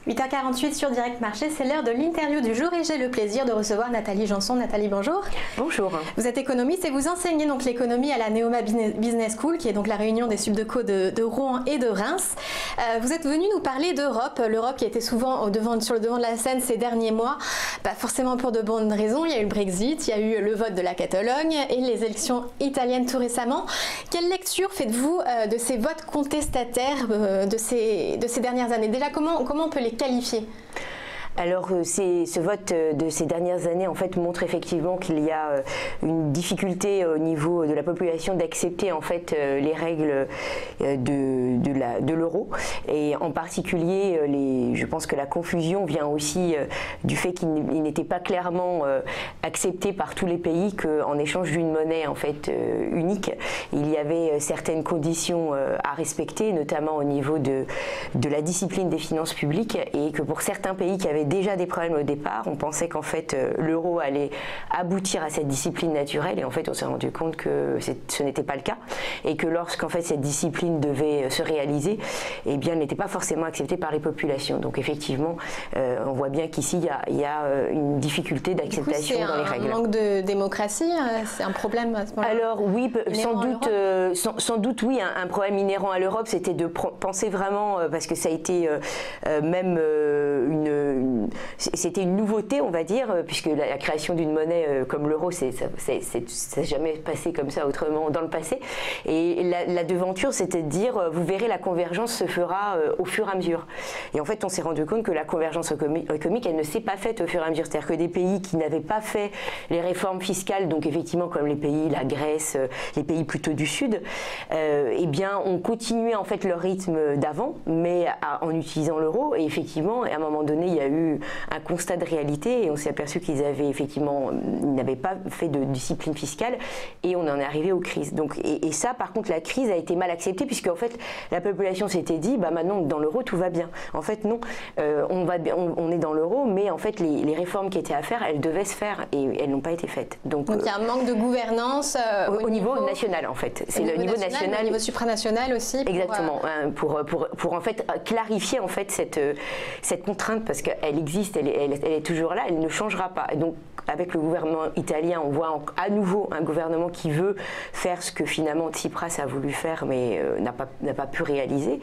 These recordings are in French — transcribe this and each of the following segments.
8h48 sur Direct Marché, c'est l'heure de l'interview du jour et j'ai le plaisir de recevoir Nathalie Janson. Nathalie, bonjour. Bonjour. Vous êtes économiste et vous enseignez donc l'économie à la Neoma Business School, qui est donc la réunion des subdeco de Rouen et de Reims. Vous êtes venu nous parler d'Europe, l'Europe qui était souvent sur le devant de la scène ces derniers mois, pas forcément pour de bonnes raisons. Il y a eu le Brexit, il y a eu le vote de la Catalogne et les élections italiennes tout récemment. Quelle lecture faites-vous de ces votes contestataires de ces dernières années? Déjà, comment on peut les qualifier? Alors, ce vote de ces dernières années en fait montre effectivement qu'il y a une difficulté au niveau de la population d'accepter en fait les règles de l'euro, et en particulier je pense que la confusion vient aussi du fait qu'il n'était pas clairement accepté par tous les pays qu'en échange d'une monnaie en fait unique, il y avait certaines conditions à respecter, notamment au niveau de la discipline des finances publiques, et que pour certains pays qui avaient déjà des problèmes au départ, on pensait qu'en fait l'euro allait aboutir à cette discipline naturelle, et en fait on s'est rendu compte que ce n'était pas le cas, et que lorsqu'en fait cette discipline devait se réaliser, eh bien elle n'était pas forcément acceptée par les populations. Donc effectivement on voit bien qu'ici il y a une difficulté d'acceptation dans les règles. C'est un manque de démocratie, c'est un problème à ce moment-là? Alors oui, sans doute oui, un problème inhérent à l'Europe, c'était de penser vraiment, parce que ça a été même c'était une nouveauté, on va dire, puisque la création d'une monnaie comme l'euro, ça n'a jamais passé comme ça autrement dans le passé. Et la devanture, c'était de dire, vous verrez, la convergence se fera au fur et à mesure. Et en fait, on s'est rendu compte que la convergence économique, elle ne s'est pas faite au fur et à mesure. C'est-à-dire que des pays qui n'avaient pas fait les réformes fiscales, donc effectivement comme les pays, la Grèce, les pays plutôt du Sud, eh bien, ont continué en fait leur rythme d'avant, mais en utilisant l'euro. Et effectivement, à un moment donné, il y a eu un constat de réalité, et on s'est aperçu qu'ils n'avaient pas fait de discipline fiscale, et on en est arrivé aux crises. Donc, et ça, par contre, la crise a été mal acceptée, puisque en fait, la population s'était dit, bah maintenant dans l'euro tout va bien. En fait, non, on est dans l'euro, mais en fait, les réformes qui étaient à faire, elles devaient se faire, et elles n'ont pas été faites. Donc il y a un manque de gouvernance au niveau national, en fait. C'est le niveau national, au niveau supranational aussi. Exactement, pour en fait clarifier en fait cette contrainte, parce qu'elle existe, elle est toujours là, elle ne changera pas. Et donc, avec le gouvernement italien, on voit à nouveau un gouvernement qui veut faire ce que finalement Tsipras a voulu faire, mais n'a pas pu réaliser,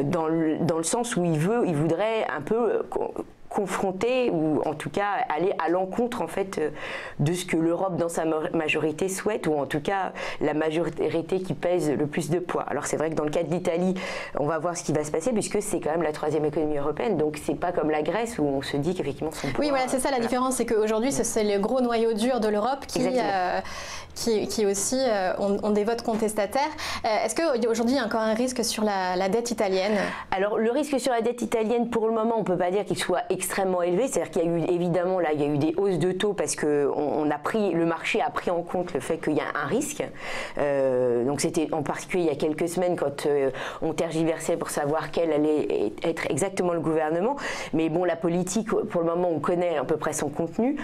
dans le sens où il voudrait un peu confronter, ou en tout cas aller à l'encontre en fait de ce que l'Europe dans sa majorité souhaite, ou en tout cas la majorité qui pèse le plus de poids. Alors c'est vrai que dans le cas de l'Italie, on va voir ce qui va se passer, puisque c'est quand même la troisième économie européenne, donc c'est pas comme la Grèce où on se dit qu'effectivement son poids... Oui, voilà, c'est ça la différence, c'est qu'aujourd'hui c'est le gros noyau dur de l'Europe qui aussi ont des votes contestataires. Est-ce qu'aujourd'hui il y a encore un risque sur la dette italienne? Alors le risque sur la dette italienne, pour le moment, on peut pas dire qu'il soit extrêmement élevé, c'est-à-dire qu'il y a eu évidemment là, il y a eu des hausses de taux parce que le marché a pris en compte le fait qu'il y a un risque. Donc c'était en particulier il y a quelques semaines quand on tergiversait pour savoir quel allait être exactement le gouvernement. Mais bon, la politique, pour le moment, on connaît à peu près son contenu.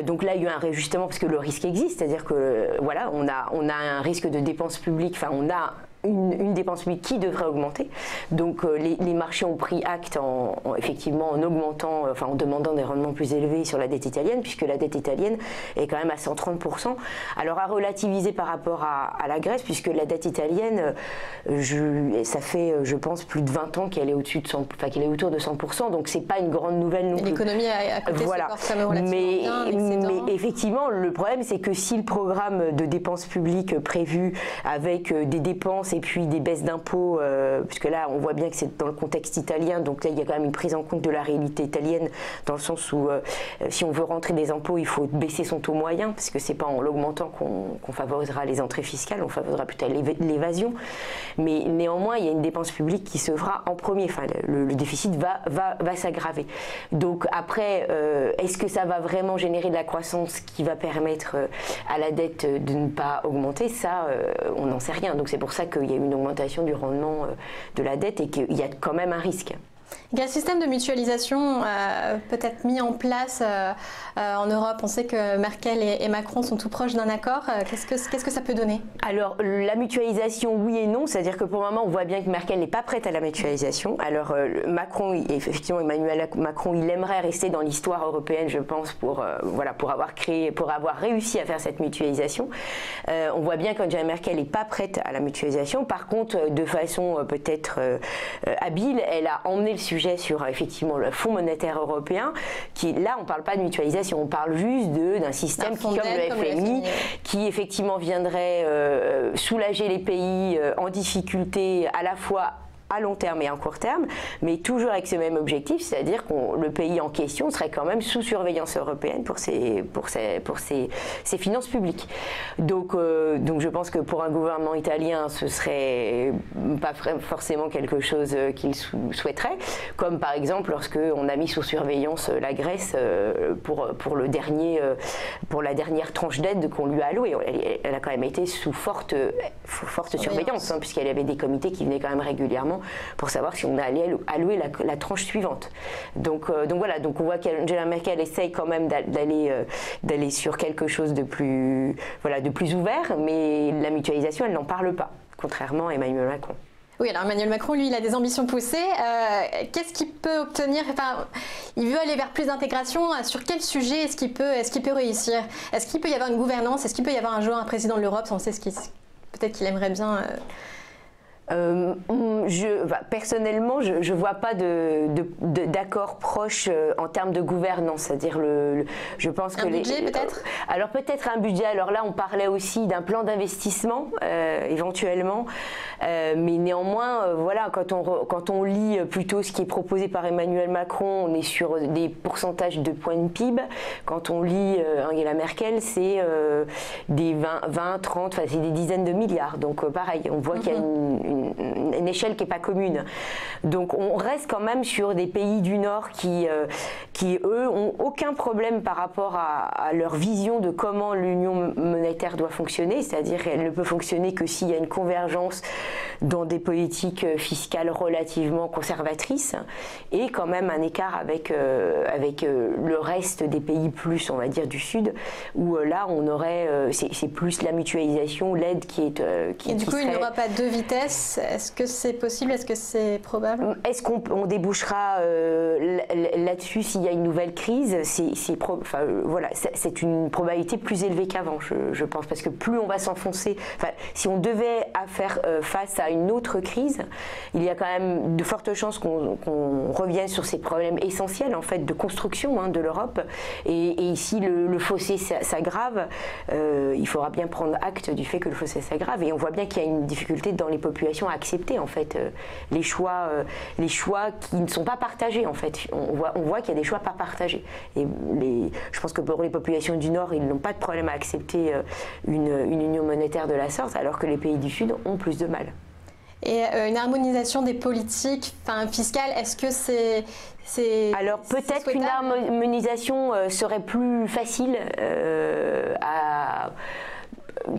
Donc là, il y a eu un réajustement parce que le risque existe, c'est-à-dire que voilà, on a un risque de dépenses publiques, enfin on a une dépense publique qui devrait augmenter. Donc les marchés ont pris acte effectivement en augmentant, enfin en demandant des rendements plus élevés sur la dette italienne, puisque la dette italienne est quand même à 130%. Alors à relativiser par rapport à la Grèce, puisque la dette italienne, ça fait je pense plus de 20 ans qu'elle est au-dessus de qu'elle est autour de 100%, donc c'est pas une grande nouvelle non plus. L'économie à côté se porte quand même relativement bien, mais effectivement, le problème c'est que si le programme de dépenses publiques prévu avec des dépenses et puis des baisses d'impôts, puisque là on voit bien que c'est dans le contexte italien, donc là il y a quand même une prise en compte de la réalité italienne, dans le sens où si on veut rentrer des impôts, il faut baisser son taux moyen, parce que c'est pas en l'augmentant qu'on favorisera les entrées fiscales, on favorisera plutôt l'évasion. Mais néanmoins, il y a une dépense publique qui se fera en premier, enfin le déficit va s'aggraver. Donc après, est-ce que ça va vraiment générer de la croissance qui va permettre à la dette de ne pas augmenter? Ça, on n'en sait rien. Donc c'est pour ça qu'il y a une augmentation du rendement de la dette et qu'il y a quand même un risque. Quel système de mutualisation peut être mis en place en Europe? On sait que Merkel et Macron sont tout proches d'un accord. Qu'est-ce que ça peut donner? Alors, la mutualisation, oui et non. C'est-à-dire que pour le moment, on voit bien que Merkel n'est pas prête à la mutualisation. Alors, Macron, effectivement, Emmanuel Macron, il aimerait rester dans l'histoire européenne, je pense, pour avoir réussi à faire cette mutualisation. On voit bien qu'Angela Merkel n'est pas prête à la mutualisation. Par contre, de façon peut-être habile, elle a emmené le sujet sur effectivement le Fonds monétaire européen, qui là on ne parle pas de mutualisation, on parle juste d'un système qui, comme le FMI, qui effectivement viendrait soulager les pays en difficulté à la fois à long terme et à court terme, mais toujours avec ce même objectif, c'est-à-dire que le pays en question serait quand même sous surveillance européenne pour ses finances publiques. Donc je pense que pour un gouvernement italien, ce serait pas forcément quelque chose qu'il souhaiterait, comme par exemple lorsque on a mis sous surveillance la Grèce pour la dernière tranche d'aide qu'on lui a allouée. Elle a quand même été sous forte surveillance, hein, puisqu'il y avait des comités qui venaient quand même régulièrement pour savoir si on allait allouer la tranche suivante. Donc voilà, donc on voit qu'Angela Merkel essaye quand même d'aller sur quelque chose de plus ouvert, mais la mutualisation, elle n'en parle pas, contrairement à Emmanuel Macron. Oui, alors Emmanuel Macron, lui, il a des ambitions poussées. Qu'est-ce qu'il peut obtenir? Enfin, il veut aller vers plus d'intégration. Sur quel sujet est-ce qu'il peut réussir? Est-ce qu'il peut y avoir une gouvernance? Est-ce qu'il peut y avoir un jour un président de l'Europe? On sait peut-être qu'il aimerait bien... personnellement, je ne vois pas d'accord proche en termes de gouvernance, c'est-à-dire je pense que un budget peut-être. Alors peut-être un budget. Alors là, on parlait aussi d'un plan d'investissement éventuellement, mais néanmoins, voilà, quand on lit plutôt ce qui est proposé par Emmanuel Macron, on est sur des pourcentages de points de PIB. Quand on lit Angela Merkel, c'est des 20, 30, enfin c'est des dizaines de milliards. Donc pareil, on voit qu'il y a une échelle qui n'est pas commune. Donc on reste quand même sur des pays du Nord qui eux, ont aucun problème par rapport à leur vision de comment l'union monétaire doit fonctionner, c'est-à-dire qu'elle ne peut fonctionner que s'il y a une convergence dans des politiques fiscales relativement conservatrices et quand même un écart avec le reste des pays plus, on va dire, du Sud, où là on aurait, c'est plus la mutualisation, l'aide qui est... et du coup, il n'y aura pas deux vitesses. Est-ce que c'est possible? Est-ce que c'est probable? Est-ce qu'on débouchera là-dessus s'il y a une nouvelle crise? C'est une probabilité plus élevée qu'avant, je pense, parce que plus on va s'enfoncer, si on devait faire face à une autre crise, il y a quand même de fortes chances qu'on revienne sur ces problèmes essentiels en fait de construction de l'Europe. Et si le fossé s'aggrave, il faudra bien prendre acte du fait que le fossé s'aggrave. Et on voit bien qu'il y a une difficulté dans les populations à accepter en fait les choix qui ne sont pas partagés en fait. On voit qu'il y a des choix pas partagés. Et je pense que pour les populations du Nord, ils n'ont pas de problème à accepter une union monétaire de la sorte, alors que les pays du Sud ont plus de mal. Et une harmonisation des politiques fiscales, est-ce que c'est alors peut-être qu'une harmonisation serait plus facile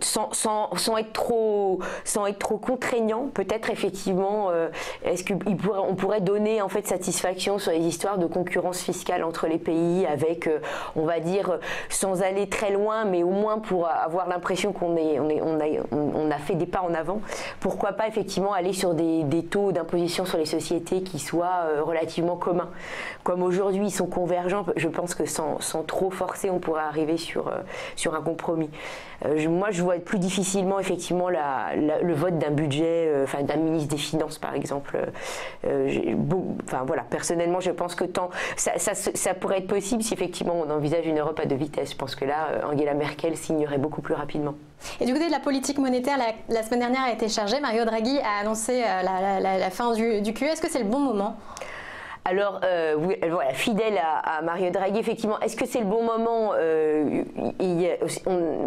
sans être trop contraignant, peut-être effectivement, est-ce qu'on pourrait donner en fait satisfaction sur les histoires de concurrence fiscale entre les pays avec, on va dire, sans aller très loin, mais au moins pour avoir l'impression qu'on a fait des pas en avant. Pourquoi pas effectivement aller sur des taux d'imposition sur les sociétés qui soient relativement communs. Comme aujourd'hui ils sont convergents, je pense que sans trop forcer, on pourrait arriver sur un compromis. Moi, je vois plus difficilement effectivement le vote d'un budget, d'un ministre des Finances par exemple. Voilà, personnellement, je pense que ça pourrait être possible si effectivement on envisage une Europe à deux vitesses. Je pense que là, Angela Merkel signerait beaucoup plus rapidement. Et du côté de la politique monétaire, la semaine dernière a été chargée. Mario Draghi a annoncé la fin du QE. Est-ce que c'est le bon moment ? Alors, oui, voilà, fidèle à Mario Draghi, effectivement, est-ce que c'est le bon moment?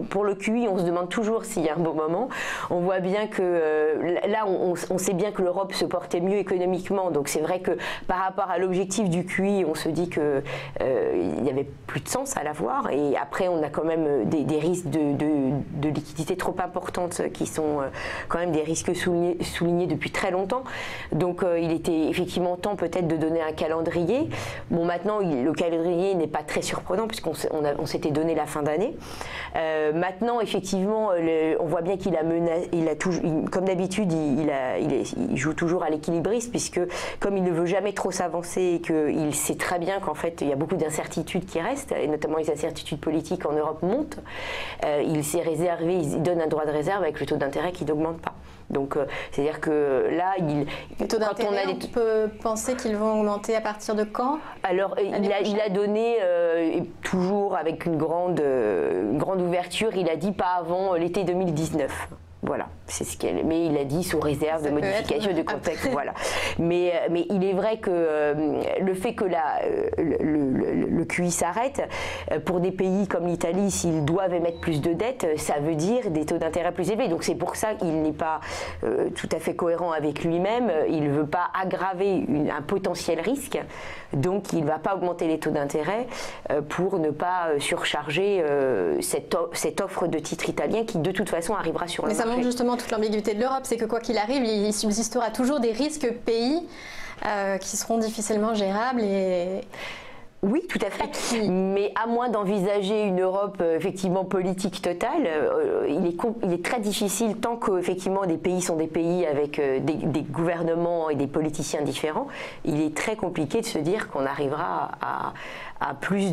Pour le QE, on se demande toujours s'il y a un bon moment. On voit bien que là, on sait bien que l'Europe se portait mieux économiquement, donc c'est vrai que par rapport à l'objectif du QE, on se dit qu'il n'y avait plus de sens à l'avoir, et après on a quand même des risques de liquidité trop importantes qui sont quand même des risques soulignés depuis très longtemps. Donc il était effectivement temps peut-être de donner un calendrier. Bon, maintenant le calendrier n'est pas très surprenant puisqu'on s'était donné la fin d'année. Maintenant effectivement on voit bien qu'il a comme d'habitude il joue toujours à l'équilibriste, puisque comme il ne veut jamais trop s'avancer et qu'il sait très bien qu'en fait il y a beaucoup d'incertitudes qui restent, et notamment les incertitudes politiques en Europe montent, il s'est réservé, il donne un droit de réserve avec le taux d'intérêt qui n'augmente pas. Donc, c'est-à-dire que là, le taux d'intérêt, on peut penser qu'ils vont augmenter à partir de quand? Alors, il a donné, toujours avec une grande ouverture, il a dit pas avant l'été 2019. Voilà, c'est ce qu'elle. Mais il a dit sous réserve de modification de contexte. Voilà. Mais il est vrai que le fait que le QE s'arrête, pour des pays comme l'Italie, s'ils doivent émettre plus de dettes, ça veut dire des taux d'intérêt plus élevés. Donc c'est pour ça qu'il n'est pas tout à fait cohérent avec lui-même. Il ne veut pas aggraver un potentiel risque. Donc il ne va pas augmenter les taux d'intérêt pour ne pas surcharger cette offre de titres italiens qui de toute façon arrivera sur le marché. Ça montre justement toute l'ambiguïté de l'Europe, c'est que quoi qu'il arrive, il subsistera toujours des risques pays qui seront difficilement gérables et... Oui, tout à fait. Mais à moins d'envisager une Europe effectivement politique totale, il est très difficile, tant que effectivement des pays sont des pays avec des gouvernements et des politiciens différents, il est très compliqué de se dire qu'on arrivera à plus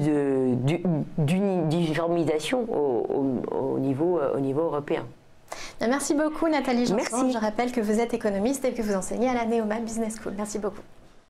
d'uniformisation au niveau européen. Merci beaucoup Nathalie Janson. Merci. Je rappelle que vous êtes économiste et que vous enseignez à la Neoma Business School. Merci beaucoup.